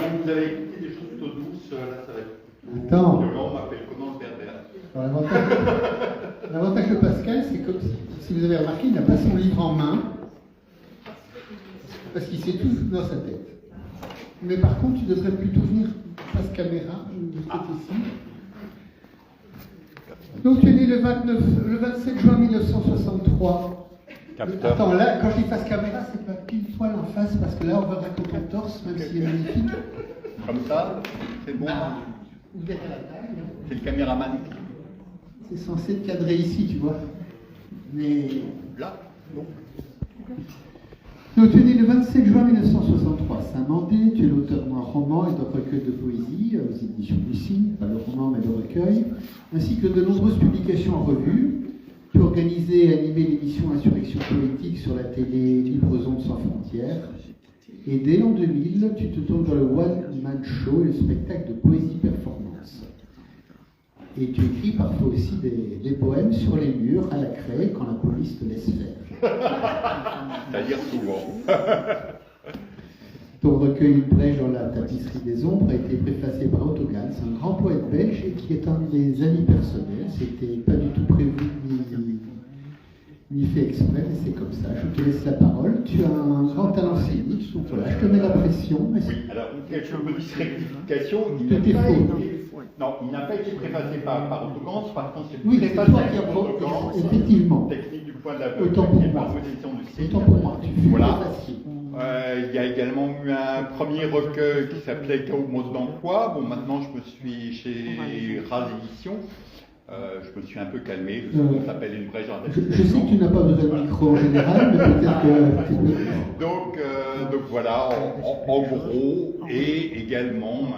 vous avez écouté des choses plutôt douces, là ça va être plutôt Attends. violent, on m'appelle Conan le berbère. Alors, l'avantage de Pascal, c'est comme si vous avez remarqué, il n'a pas son livre en main, parce qu'il sait tout dans sa tête. Mais par contre, tu devrais plutôt venir face caméra, de ce côté-ci. Donc tu es né le 27 juin 1963. Capteur. Attends, là, quand je dis face caméra, c'est pas pile poil en face, parce que là, on verra que ton torse, même s'il est magnifique. Comme ça, c'est bon. Vous êtes à la taille. C'est le caméraman. C'est censé être cadré ici, tu vois. Mais Là, non. donc, tu es né le 27 juin 1963 à Saint-Mandé, tu es l'auteur d'un roman et d'un recueil de poésie aux éditions Lucie, pas le roman mais le recueil, ainsi que de nombreuses publications en revue. Tu as organisé et animé l'émission Insurrection politique sur la télé Libres Ondes sans frontières. Et dès l'an 2000, tu te tournes dans le one-man show et le spectacle de poésie performance. Et tu écris parfois aussi des poèmes sur les murs à la craie quand la police te laisse faire. C'est-à-dire souvent. Ton recueil Une brèche dans la tapisserie des ombres a été préfacé par Otto Gans, un grand poète belge et qui est un de mes amis personnels. C'était pas du tout prévu ni fait exprès, mais c'est comme ça. Je te laisse la parole. Tu as un grand talent scénique, donc voilà, je te mets la pression. Mais Oui, alors, quelques petites rectifications. Tout est faux. Non, il n'a pas été préfacé par Autogans, par contre, c'est Oui, c'est préfacé toi qui as par Autogans. effectivement. Technique du point de l'aveugle, Autant pour qui est moi. par position du signe. Autant pour moi, tu fus Voilà. facile. Il y a également eu un premier recueil qui s'appelait Chaos mode d'emploi. Bon, maintenant je me suis chez Raz Éditions. Je me suis un peu calmé. Le second s'appelle Une brèche dans la Je sais que tu n'as pas besoin de micro en général, mais peut-être que tu peux. Donc voilà, en gros, et également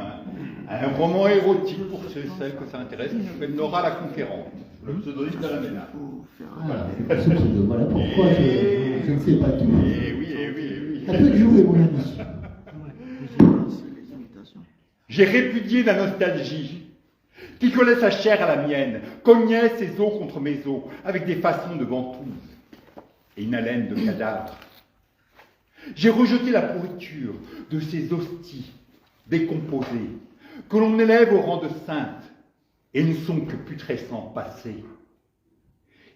un roman érotique pour ceux et celles que ça intéresse, qui s'appelle Nora la conférence, le pseudonyme d'Alamena. Voilà, voilà pourquoi je ne sais pas tout. Et oui. Ça peut jouer, mon ami. J'ai répudié la nostalgie qui collait sa chair à la mienne, cognait ses os contre mes os, avec des façons de ventouses et une haleine de cadavre. J'ai rejeté la pourriture de ces hosties décomposées, que l'on élève au rang de saintes, et ne sont que putrescents passés.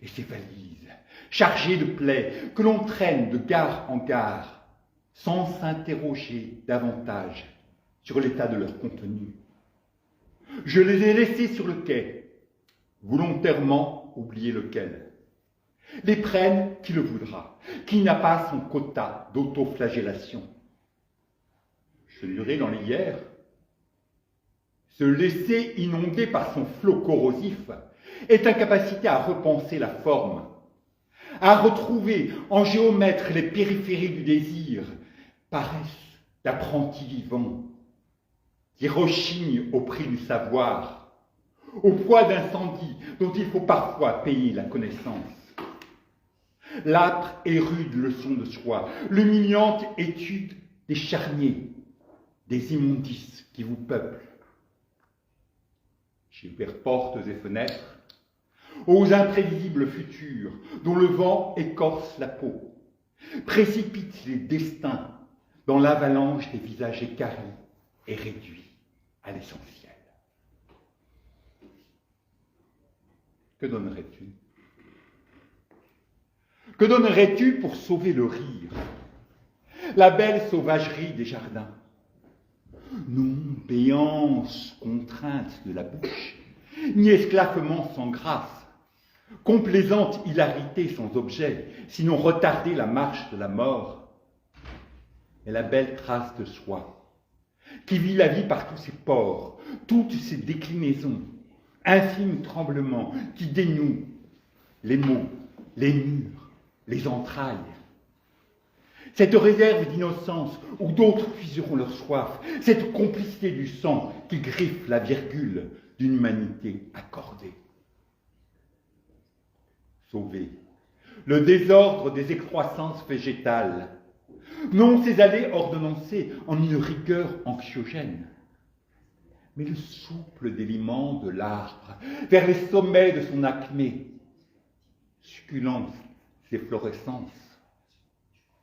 Et ces valises, chargées de plaies, que l'on traîne de gare en gare, sans s'interroger davantage sur l'état de leur contenu. Je les ai laissés sur le quai, volontairement oublié lequel. Les prenne qui le voudra, qui n'a pas son quota d'autoflagellation. Se murer dans les hier, se laisser inonder par son flot corrosif, est incapacité à repenser la forme, à retrouver en géomètre les périphéries du désir, paresse d'apprentis vivants, qui rechignent au prix du savoir, au poids d'incendie dont il faut parfois payer la connaissance. L'âpre et rude leçon de soi, l'humiliante étude des charniers, des immondices qui vous peuplent. J'ai ouvert portes et fenêtres aux imprévisibles futurs dont le vent écorce la peau, précipite les destins dans l'avalanche des visages équarris et réduits à l'essentiel. Que donnerais-tu ? Que donnerais-tu pour sauver le rire, la belle sauvagerie des jardins ? Non béance contrainte de la bouche, ni esclaffement sans grâce, complaisante hilarité sans objet, sinon retarder la marche de la mort, et la belle trace de soi, qui vit la vie par tous ses pores, toutes ses déclinaisons, infime tremblement qui dénoue les mots, les murs, les entrailles. Cette réserve d'innocence où d'autres puiseront leur soif, cette complicité du sang qui griffe la virgule d'une humanité accordée. Sauver le désordre des excroissances végétales, non ces allées ordonnancées en une rigueur anxiogène, mais le souple déliement de l'arbre vers les sommets de son acmé, succulence efflorescences,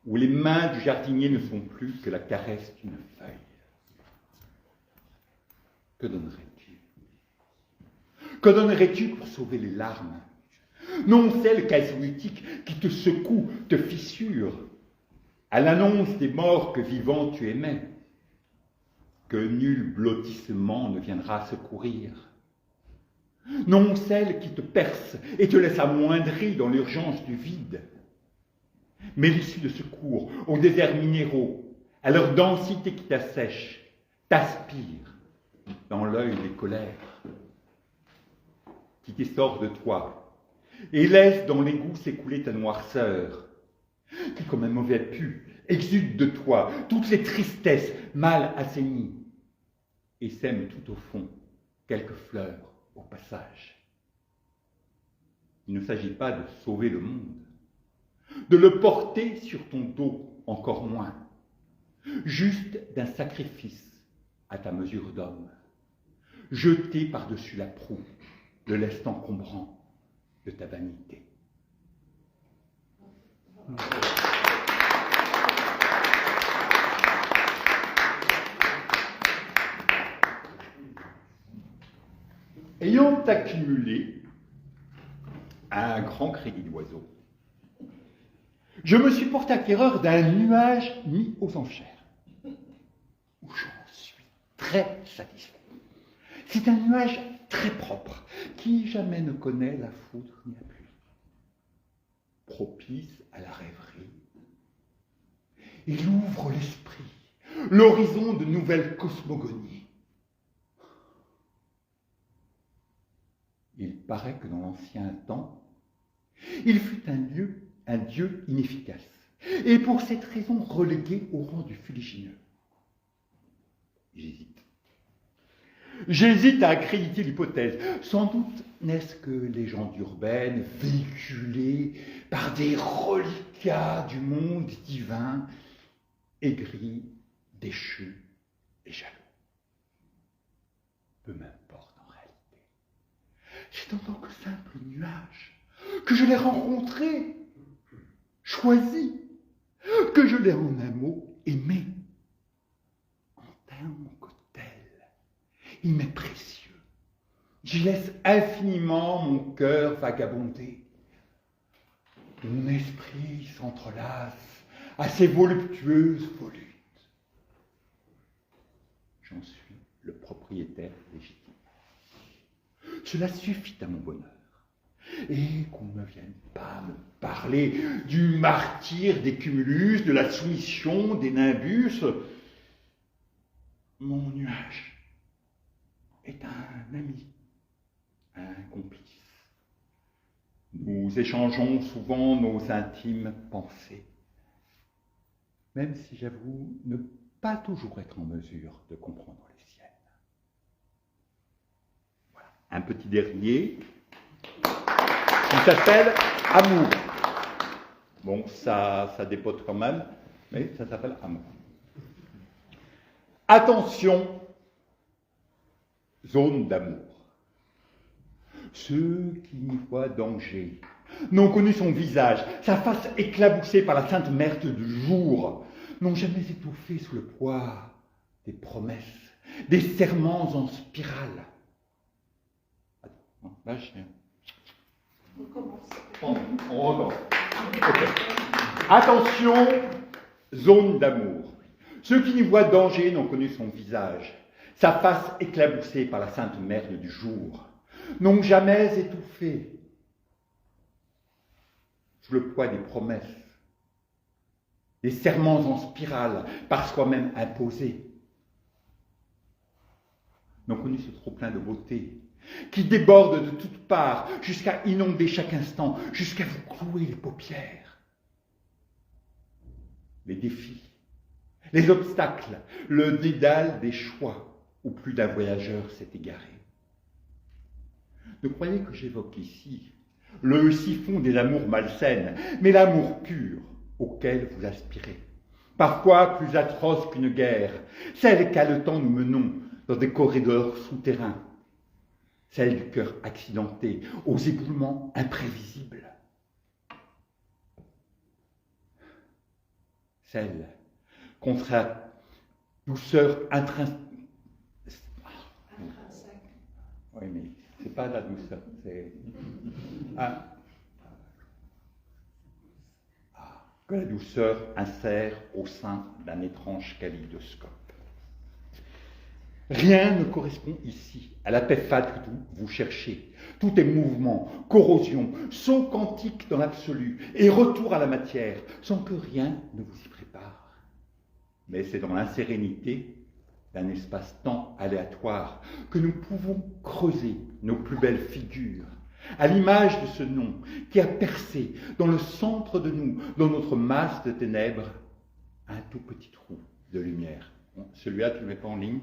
où les mains du jardinier ne sont plus que la caresse d'une feuille. que donnerais-tu? Que donnerais-tu pour sauver les larmes? Non celles casuitiques qui te secouent, te fissurent, à l'annonce des morts que vivant tu aimais, que nul blottissement ne viendra secourir. Non celles qui te percent et te laissent amoindri dans l'urgence du vide, mais l'issue de secours aux déserts minéraux, à leur densité qui t'assèche, t'aspire dans l'œil des colères, qui t'essore de toi et laisse dans l'égout s'écouler ta noirceur, qui comme un mauvais pu exude de toi toutes les tristesses mal assainies et sème tout au fond quelques fleurs au passage. Il ne s'agit pas de sauver le monde, de le porter sur ton dos encore moins, juste d'un sacrifice à ta mesure d'homme, jeté par-dessus la proue, le lest encombrant de ta vanité. Ayant accumulé un grand crédit d'oiseau, je me suis porté acquéreur d'un nuage mis aux enchères, où j'en suis très satisfait. C'est un nuage très propre, qui jamais ne connaît la foudre ni la pluie, propice à la rêverie. Il ouvre l'esprit, l'horizon de nouvelles cosmogonies. Il paraît que dans l'ancien temps, il fut un dieu inefficace, et pour cette raison relégué au rang du fuligineux. J'hésite à accréditer l'hypothèse. Sans doute n'est-ce que légendes urbaines véhiculées par des reliquats du monde divin, aigris, déchus et jaloux. Peu m'importe en réalité. C'est en tant que simple nuage que je l'ai rencontré, choisi, que je l'ai en un mot aimé. En termes que tel, il m'est précieux. J'y laisse infiniment mon cœur vagabonder. Mon esprit s'entrelace à ces voluptueuses volutes. J'en suis le propriétaire légitime. Cela suffit à mon bonheur. Et qu'on ne vienne pas me parler du martyre des cumulus, de la soumission des nimbus. Mon nuage est un ami, un complice. Nous échangeons souvent nos intimes pensées, même si j'avoue ne pas toujours être en mesure de comprendre les siennes. Voilà, un petit dernier qui s'appelle Amour. Bon, ça dépote quand même, mais ça s'appelle Amour. Attention, zone d'amour. Ceux qui n'y voient danger n'ont connu son visage, sa face éclaboussée par la sainte merte du jour, n'ont jamais étouffé sous le poids des promesses, des serments en spirale. Attends, là, on recommence. Okay. Attention, zone d'amour. Ceux qui n'y voient danger n'ont connu son visage, sa face éclaboussée par la sainte merde du jour, n'ont jamais étouffé sous le poids des promesses, des serments en spirale par soi-même imposés, n'ont connu ce trop-plein de beauté qui déborde de toutes parts jusqu'à inonder chaque instant, jusqu'à vous clouer les paupières. Les défis, les obstacles, le dédale des choix où plus d'un voyageur s'est égaré. Ne croyez que j'évoque ici le siphon des amours malsaines, mais l'amour pur auquel vous aspirez, parfois plus atroce qu'une guerre, celle qu'haletant nous menons dans des corridors souterrains, celle du cœur accidenté, aux éboulements imprévisibles, celle contre la douceur intrinsèque. Oui, mais c'est pas de la douceur, c'est... que la douceur insère au sein d'un étrange kaléidoscope. Rien ne correspond ici à la paix fade que vous cherchez. Tout est mouvement, corrosion, saut quantique dans l'absolu et retour à la matière, sans que rien ne vous y prépare. Mais c'est dans l'insérénité d'un espace-temps aléatoire que nous pouvons creuser nos plus belles figures, à l'image de ce nom qui a percé dans le centre de nous, dans notre masse de ténèbres, un tout petit trou de lumière. Bon, celui-là, tu ne le mets pas en ligne.